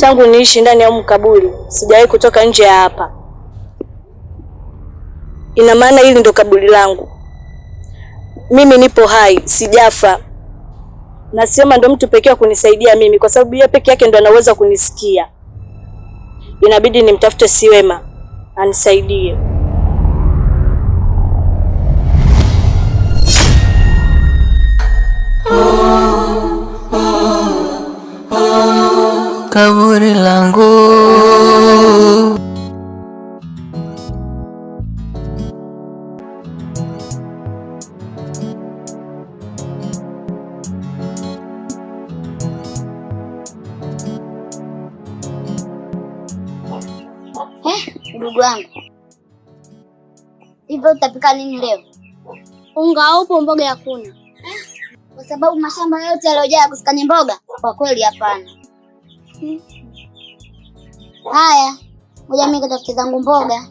Tangu niishi ndani ya kaburi sijawahi kutoka nje ya hapa. Ina maana hili ndo kaburi langu. Mimi nipo hai, sijafa. Na Sioma ndo mtu pekee wa kunisaidia mimi, kwa sababu yeye peke yake ndo anaweza kunisikia. Inabidi nimtafute Siwema anisaidie. Kaburi langu. Ndugu wangu, hivyo utapika nini leo? Unga haupo, mboga hakuna. Kwa sababu mashamba yote yaliyojaa kusikanye mboga? Kwa kweli hapana. Haya, ngoja mimi nikatafute zangu mboga.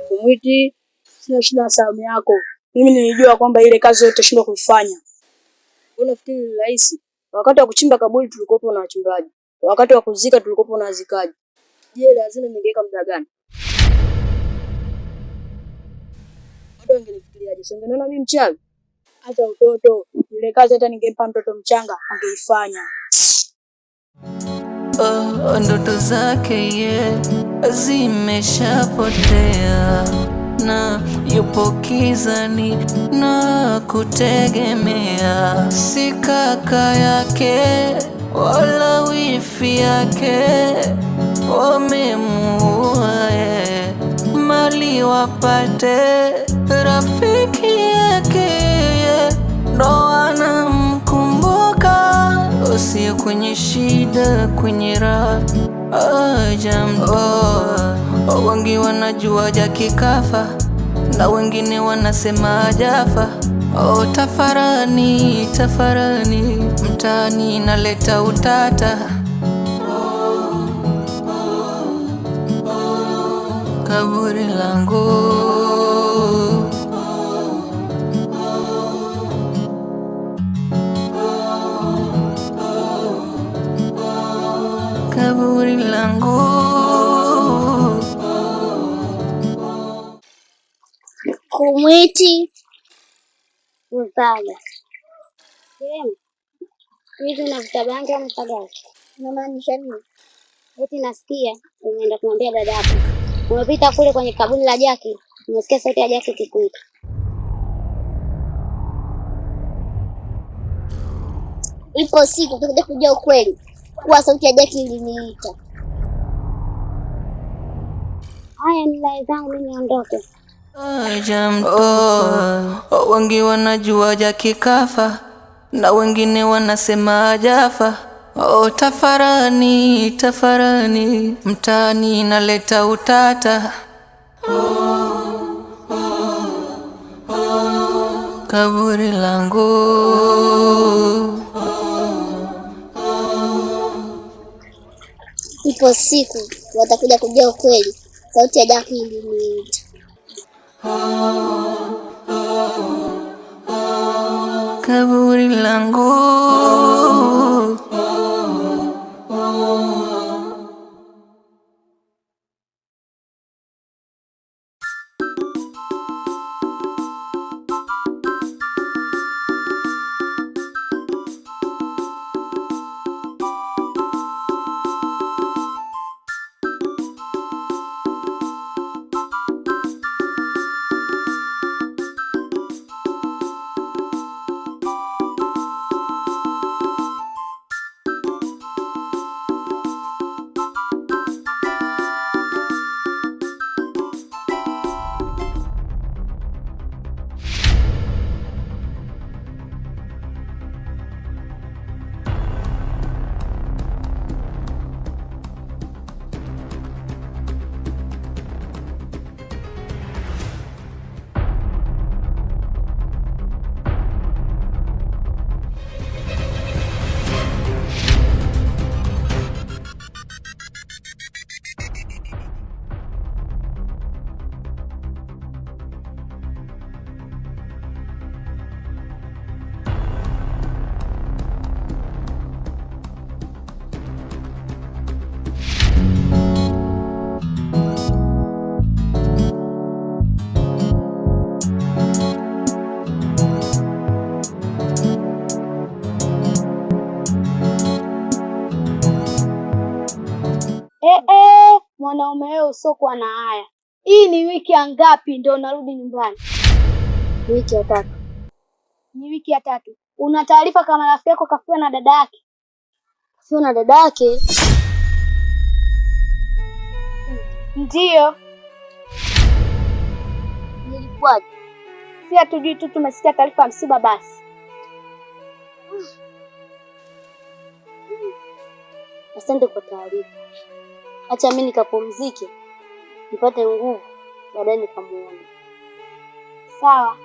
Kumwiti, sina shida na salamu yako. Mimi nilijua kwamba ile kazi yote shindwa kuifanya. Unafikiri ni rahisi? Wakati wa kuchimba kaburi tulikopo na wachimbaji. Wakati wa kuzika tulikopo na wazikaji. Je, lazima ningeweka muda gani? Watu wangenifikiriaje? Sio ngeniona mimi mchawi? Hata mtoto, ile kazi hata ningempa mtoto mchanga angeifanya. Ndoto zake zimeshapotea na yupo kizani na kutegemea, si kaka yake wala wifi yake, wamemuua mali wapate, rafiki yake ndo anamkumbuka, usiyo kwenye shida kwenye raha. Wengi wanajua Jaki kafa na wengine wanasema hajafa. Tafarani, tafarani mtaani naleta utata. Kaburi langu. Kaburi langu. Kumwiti Uzaga. Sema, hivi unavuta bangi au mpagazi? Unamaanisha nini? Eti nasikia umeenda kumwambia dada yako. Umepita kule kwenye kaburi la Jaki, umesikia sauti ya Jaki ikikuita. Ipo siku utakuja kujua ukweli kuwa sauti ya Jaki iliniita. Haya, nilai zangu mimi niondoke. Wengi wanajua Jaki kafa na wengine wanasema hajafa. Tafarani, tafarani mtaani naleta utata. Kaburi langu. Ipo siku watakuja kujua ukweli sauti ya Jaki iliniita. Kaburi langu. Mwanaume wewe usiokuwa na haya. Hii ni wiki ya ngapi ndio unarudi nyumbani? Wiki ya 3. Ni wiki ya 3. Una taarifa kama rafiki yako kafiwa na dada yake? Sio na dada yake? Ndiyo. Nilikuwaje? Si hatujui tu, tumesikia taarifa ya msiba basi. Asante kwa taarifa. Acha mimi nikapumzike, nipate nguvu, baadaye nikamuone. Sawa.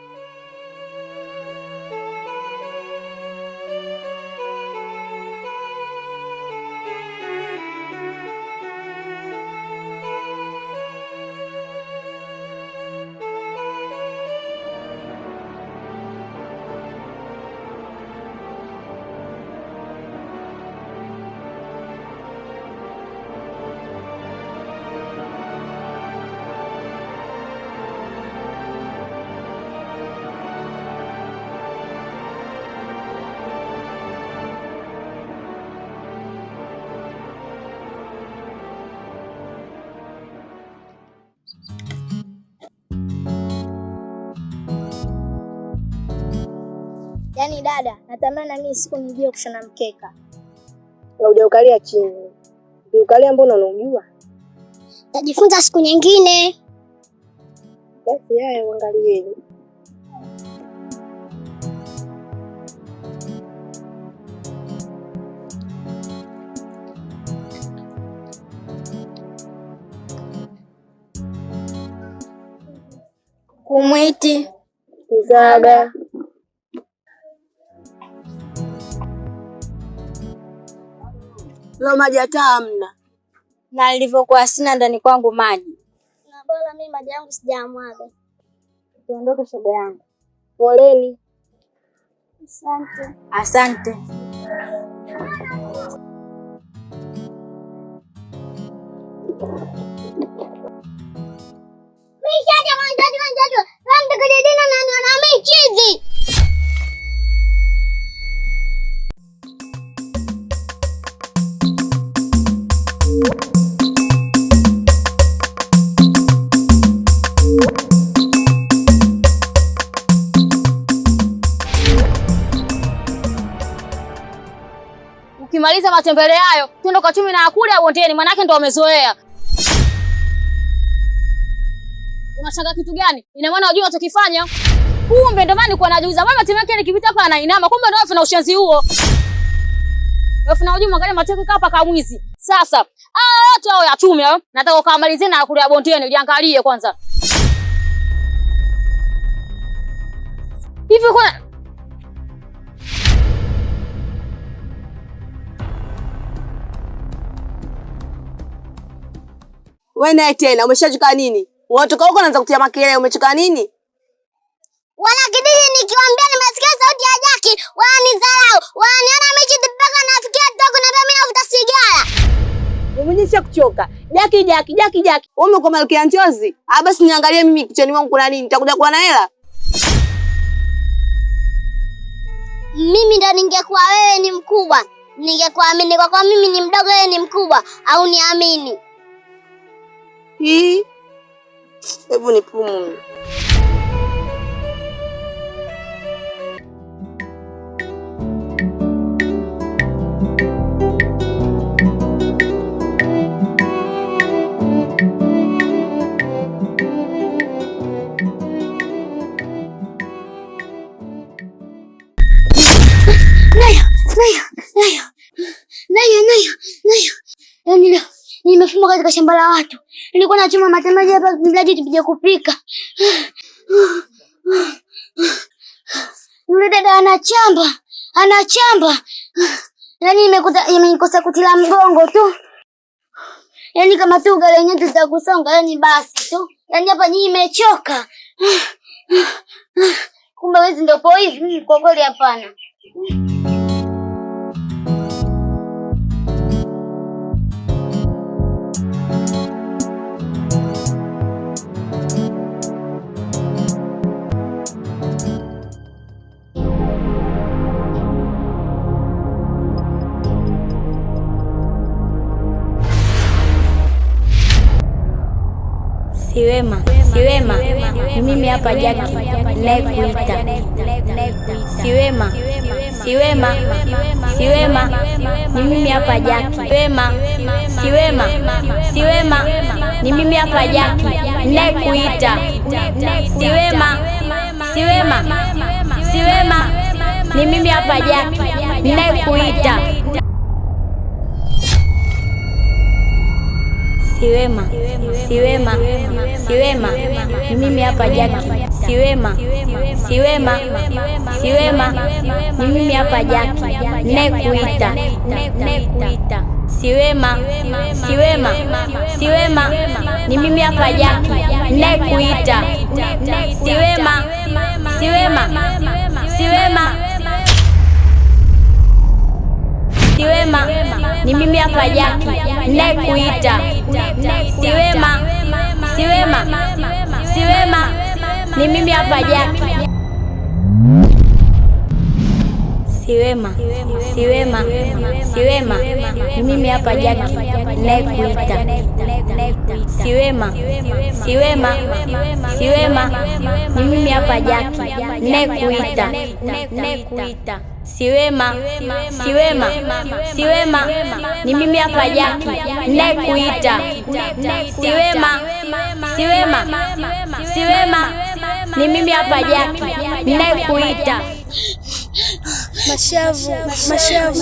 Yaani dada, natamani na mimi siku nijue kushona mkeka. Hujaukalia chini. Ukalia mbona unajua? Tajifunza siku nyingine. Basi haya uangalieni. Kumwiti. Kuzaga. Leo maji hata hamna. Na nilivyokuwa sina ndani kwangu maji. Na bora mimi maji yangu sijamwaga. Tuondoke shoga yangu. Poleni. Asante. Asante. Mishaje manjaji. Ramda kujadina na mimi chizi. Ukimaliza matembele hayo, twende kwa chumi na akule au bondeni, manake ndo wamezoea. Unashanga kitu gani? Ina maana unajua unachokifanya? Kumbe ndo maana kwa najuza. Mama timeke nikipita hapa anainama. Kumbe ndo wafu na ushenzi huo. Wafu na unajua angalia mateke hapa kama mwizi. Sasa, watu hao ya chumi hao, nataka ukamalizie na akule bondeni, uliangalie kwanza. Hivi kuna Wewe naye tena umeshachuka nini? Unatoka huko unaanza kutia makelele, umechuka nini? Wana kijiji nikiwaambia nimesikia sauti ya Jaki, wananidharau. Wananiona mechi mpaka nafikia toko na mimi navuta sigara. Umenyesha kuchoka. Jaki. Wewe uko malkia njozi? Basi niangalie mimi kichoni mwangu kuna nini? Nitakuja kuwa na hela. Mimi ndo ningekuwa wewe ni mkubwa. Ningekuamini kwa mimi ni mdogo wewe ni mkubwa au niamini? Hebu nipumu. Nayo. Nimefuma katika shamba la watu. Nilikuwa nachuma matembele hapa mlaji tupige kupika. Yule dada anachamba. Yaani imenikosa kutila mgongo tu. Yaani kama tu gari yenyewe tutakusonga yaani basi tu. Yaani hapa nyinyi imechoka. Kumbe wewe ndio po hivi kwa kweli hapana. Siwema, Siwema, ni mimi hapa Jaki ninayekuita. Siwema, Siwema, Siwema, ni mimi hapa Jaki. Siwema, Siwema, Siwema, ni mimi hapa Jaki ninayekuita. Siwema, Siwema, Siwema, ni mimi hapa Jaki ninayekuita. Siwema, Siwema, Siwema, ni mimi hapa Jaki. Siwema, Siwema, Siwema, ni mimi hapa Jaki ninayekuita. Siwema, Siwema, Siwema, ni mimi hapa Jaki ninayekuita. Siwema, Siwema, Siwema, Siwema, ni mimi hapa Jaki ninayekuita. Siwema, Siwema, Siwema, ni mimi hapa Jaki. Siwema, Siwema, Siwema, ni mimi hapa Jaki ninayekuita. Siwema, Siwema, Siwema, ni mimi hapa Jaki ninayekuita. Siwema, Siwema, Siwema, ni mimi hapa Jaki ninayekuita. Siwema, Siwema, Siwema, ni mimi hapa Jaki ninayekuita. Mashavu, Mashavu,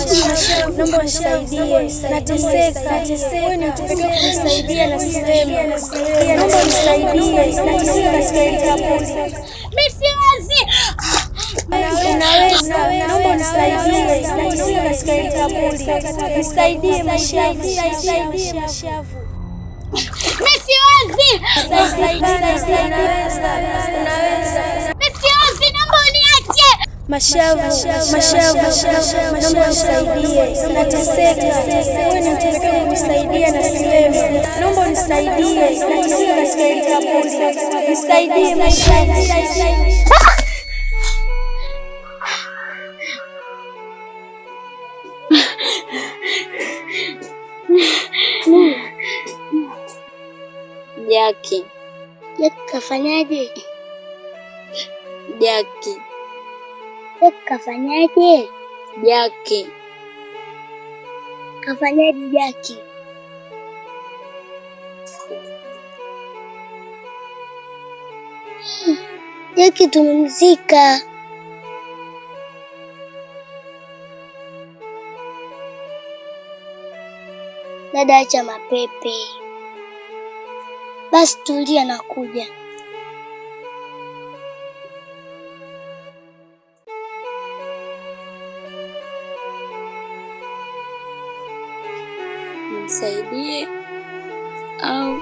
naomba unisaidie, nateseka. Wewe ni mtu pekee kunisaidia na Siwema. Naomba unisaidie, nateseka katika hili kaburi. Mimi siwezi. Unaweza, naomba unisaidie, nateseka katika hili kaburi. Nisaidie Mashavu, nisaidie Mashavu. Mimi siwezi. Unaweza. Mashavu, Mashavu, naomba unisaidie, nateseka. Wewe ni mtu pekee kunisaidia na Siwema. Naomba unisaidie, nateseka katika hili kaburi. Nisaidie Mashavu. Jaki. Jaki kafanyaje? Jaki. Kafanyaje? Jaki. Kafanyaje Jaki? Jaki tumemzika. Dada, acha mapepe. Basi tulia, nakuja. Nisaidie au